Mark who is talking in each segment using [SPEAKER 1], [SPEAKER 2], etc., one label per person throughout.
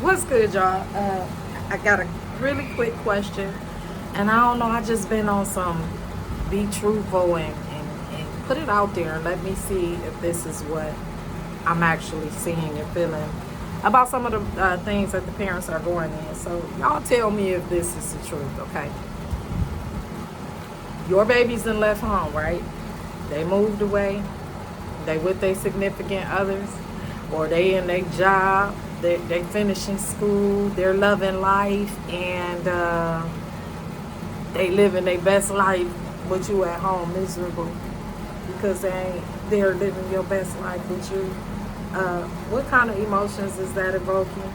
[SPEAKER 1] What's good, y'all? I got a really quick question, and I don't know. I just been on some be truthful and put it out there and let me see if this is what I'm actually seeing and feeling about some of the things that the parents are going in. So y'all tell me if this is the truth, okay? Your baby's in left home, right? They moved away. They with their significant others, or they in their job. They finishing school. They're loving life, and they living their best life. But you at home miserable because they ain't there living your best life with you. What kind of emotions is that evoking?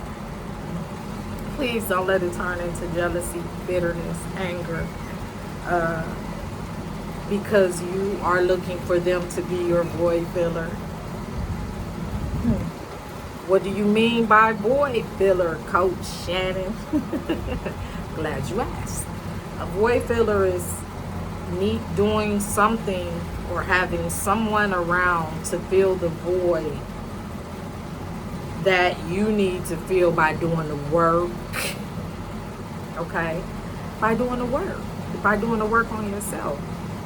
[SPEAKER 1] Please don't let it turn into jealousy, bitterness, anger, uh, because you are looking for them to be your void filler. What do you mean by void filler, Coach Shannon? Glad you asked. A void filler is me doing something or having someone around to fill the void that you need to fill by doing the work. Okay? By doing the work. By doing the work on yourself.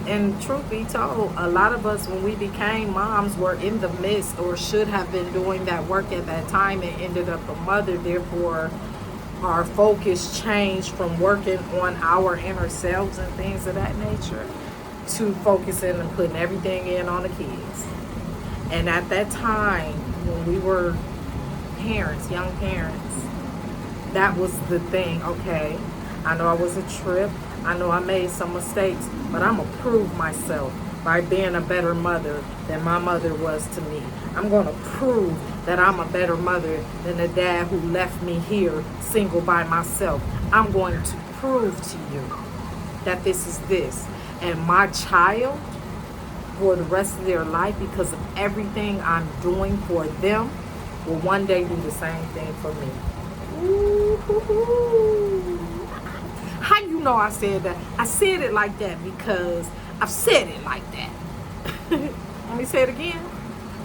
[SPEAKER 1] And truth be told, a lot of us, when we became moms, were in the midst or should have been doing that work at that time and ended up a mother. Therefore, our focus changed from working on our inner selves and things of that nature to focusing and putting everything in on the kids. And at that time, when we were parents, young parents, that was the thing. Okay, I know I was a trip. I know I made some mistakes, but I'm going to prove myself by being a better mother than my mother was to me. I'm going to prove that I'm a better mother than the dad who left me here single by myself. I'm going to prove to you that this is this. And my child, for the rest of their life, because of everything I'm doing for them, will one day do the same thing for me. Ooh. How you know I said that? I said it like that because I've said it like that. Let me say it again.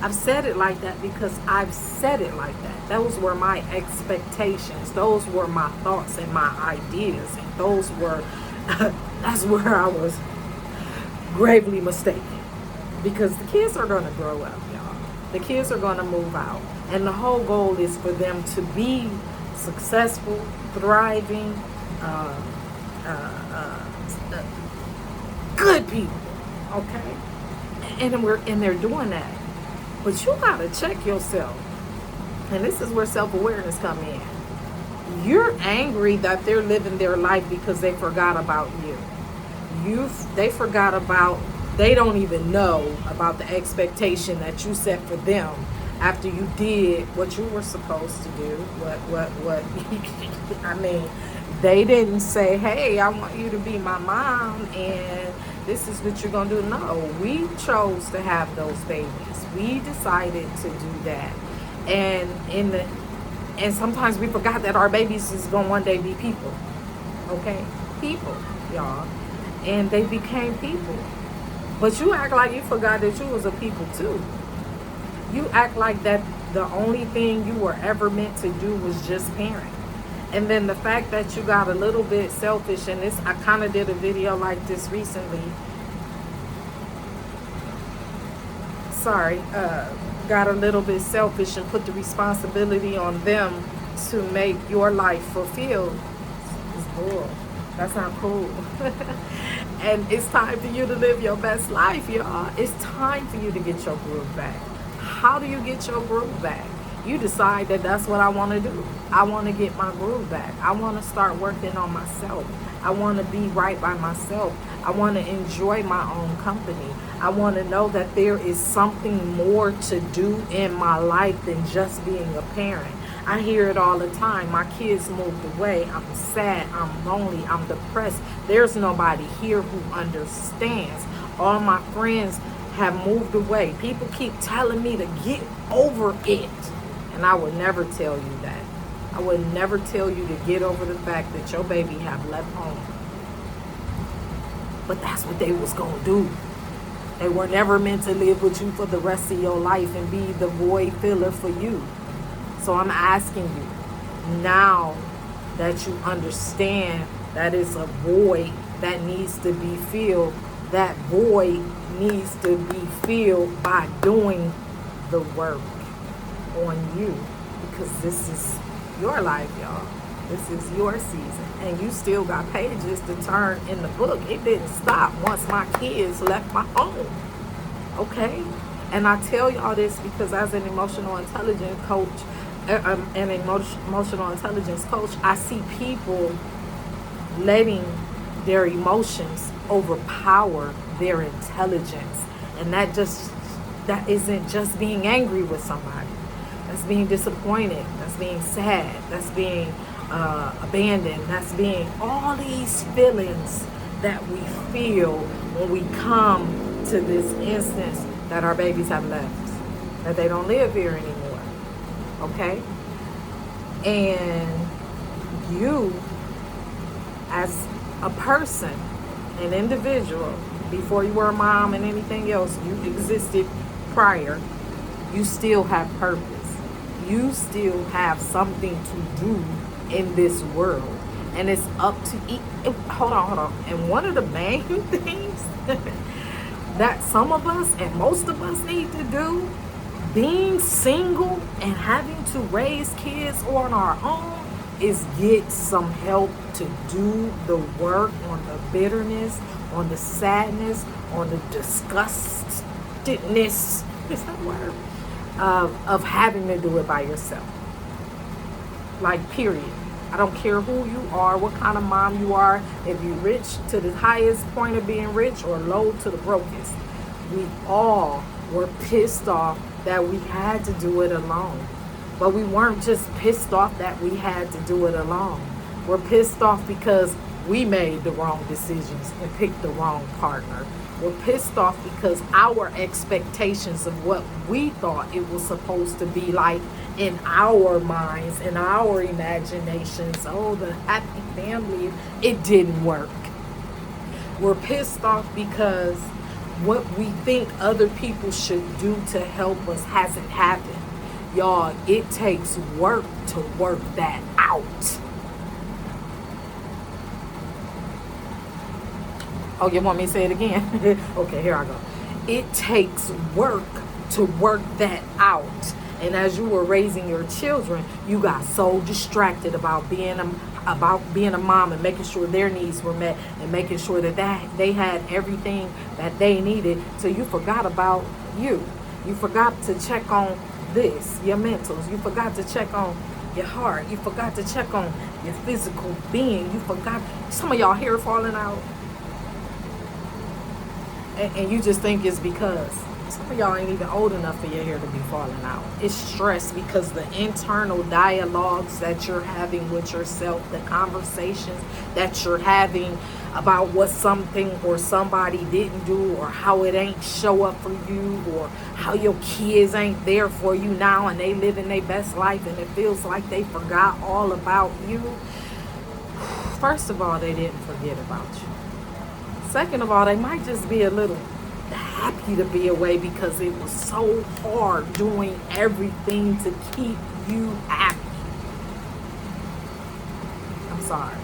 [SPEAKER 1] I've said it like that because I've said it like that. Those were my expectations. Those were my thoughts and my ideas. And those were, that's where I was gravely mistaken. Because the kids are going to grow up, y'all. The kids are going to move out. And the whole goal is for them to be successful, thriving, uh, good people, okay? And they're doing that. But you gotta check yourself. And this is where self-awareness come in. You're angry that they're living their life because they forgot about you. They forgot about, they don't even know about the expectation that you set for them after you did what you were supposed to do. What I mean, they didn't say, hey, I want you to be my mom and this is what you're gonna do. No, we chose to have those babies. We decided to do that. And sometimes we forgot that our babies is gonna one day be people. Okay? People, y'all. And they became people. But you act like you forgot that you was a people too. You act like that the only thing you were ever meant to do was just parent. And then the fact that you got a little bit selfish, and this, I kind of did a video like this recently. Sorry, got a little bit selfish and put the responsibility on them to make your life fulfilled. It's bull. That's not cool. And it's time for you to live your best life, y'all. It's time for you to get your groove back. How do you get your groove back? You decide that that's what I want to do. I want to get my groove back. I want to start working on myself. I want to be right by myself. I want to enjoy my own company. I want to know that there is something more to do in my life than just being a parent. I hear it all the time. My kids moved away. I'm sad. I'm lonely. I'm depressed. There's nobody here who understands. All my friends have moved away. People keep telling me to get over it. And I would never tell you that. I would never tell you to get over the fact that your baby have left home. But that's what they was going to do. They were never meant to live with you for the rest of your life and be the void filler for you. So I'm asking you, now that you understand that it's a void that needs to be filled, that void needs to be filled by doing the work on you, because this is your life, y'all. This is your season, and you still got pages to turn in the book. It didn't stop once my kids left my home, okay? And I tell y'all this because as an emotional intelligence coach, emotional intelligence coach, I see people letting their emotions overpower their intelligence, and that isn't just being angry with somebody. That's being disappointed. That's being sad. That's being abandoned. That's being all these feelings that we feel when we come to this instance that our babies have left, that they don't live here anymore. Okay? And you, as a person, an individual, before you were a mom and anything else, you existed prior, you still have purpose. You still have something to do in this world. And it's up to hold on. And one of the main things that some of us and most of us need to do, being single and having to raise kids on our own, is get some help to do the work on the bitterness, on the sadness, on the disgustedness, is that word? Of having to do it by yourself. Like, period. I don't care who you are, what kind of mom you are, if you're rich to the highest point of being rich or low to the brokest. We all were pissed off that we had to do it alone. But we weren't just pissed off that we had to do it alone. We're pissed off because we made the wrong decisions and picked the wrong partner. We're pissed off because our expectations of what we thought it was supposed to be like in our minds, in our imaginations, oh, the happy family, it didn't work. We're pissed off because what we think other people should do to help us hasn't happened. Y'all, it takes work to work that out. Oh, you want me to say it again? Okay, here I go. It takes work to work that out. And as you were raising your children, you got so distracted about being a mom and making sure their needs were met and making sure that they had everything that they needed. So you forgot about you. You forgot to check on this, your mentals. You forgot to check on your heart. You forgot to check on your physical being. You forgot. Some of y'all hair falling out. And you just think it's because some of y'all ain't even old enough for your hair to be falling out. It's stress because the internal dialogues that you're having with yourself, the conversations that you're having about what something or somebody didn't do, or how it ain't show up for you, or how your kids ain't there for you now and they living their best life and it feels like they forgot all about you. First of all, they didn't forget about you. Second of all, they might just be a little happy to be away because it was so hard doing everything to keep you happy. I'm sorry.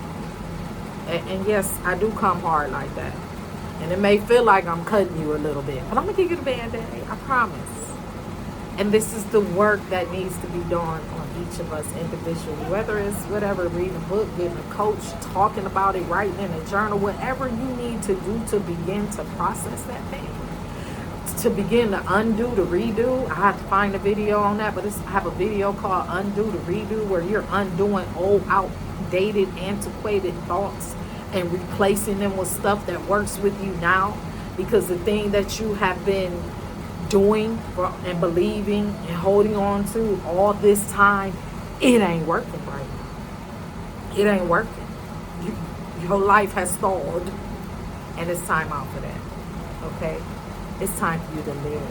[SPEAKER 1] And yes, I do come hard like that. And it may feel like I'm cutting you a little bit, but I'm going to give you the Band-Aid. I promise. And this is the work that needs to be done on each of us individually, whether it's whatever, reading a book, getting a coach, talking about it, writing in a journal, whatever you need to do to begin to process that thing, to begin to undo, to redo. I have to find a video on that, but I have a video called Undo to Redo, where you're undoing old, outdated, antiquated thoughts and replacing them with stuff that works with you now, because the thing that you have been doing and believing and holding on to all this time, it ain't working right now. It ain't working. Your life has stalled, and it's time out for that. Okay? It's time for you to live.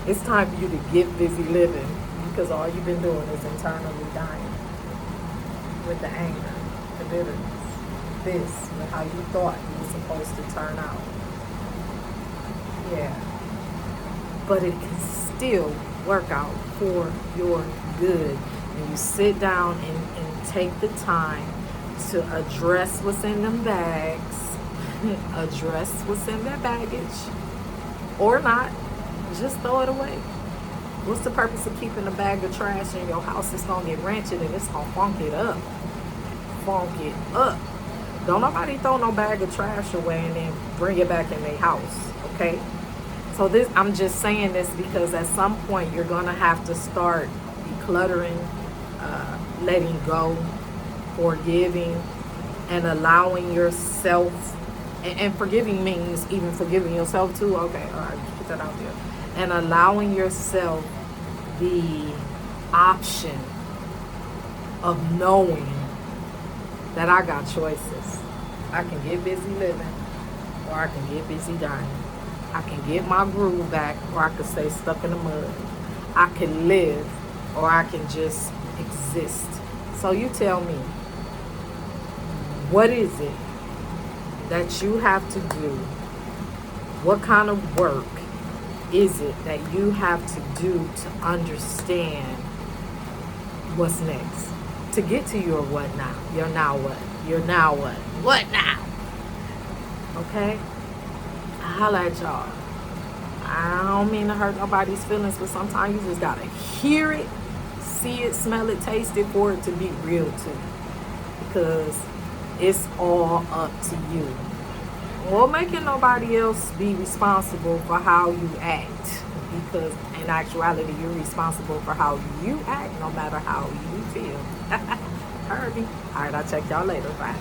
[SPEAKER 1] It's time for you to get busy living, because all you've been doing is internally dying with the anger, the bitterness, this, with how you thought you were supposed to turn out. Yeah. But it can still work out for your good. And you sit down and take the time to address what's in them bags, address what's in that baggage, or not, just throw it away. What's the purpose of keeping a bag of trash in your house? It's gonna get rented and it's gonna funk it up. Funk it up. Don't nobody throw no bag of trash away and then bring it back in their house, okay? So this, I'm just saying this because at some point you're gonna have to start decluttering, letting go, forgiving, and allowing yourself. And forgiving means even forgiving yourself too. Okay, all right, put that out there. And allowing yourself the option of knowing that I got choices. I can get busy living, or I can get busy dying. I can get my groove back, or I can stay stuck in the mud. I can live, or I can just exist. So you tell me, what is it that you have to do? What kind of work is it that you have to do to understand what's next? To get to your what now? Your now what? Your now what? What now? Okay? Holla at y'all. I don't mean to hurt nobody's feelings, but sometimes you just gotta hear it, see it, smell it, taste it for it to be real to you. Because it's all up to you. Well, making nobody else be responsible for how you act, because in actuality you're responsible for how you act no matter how you feel. Heard me? Alright, I'll check y'all later. Bye.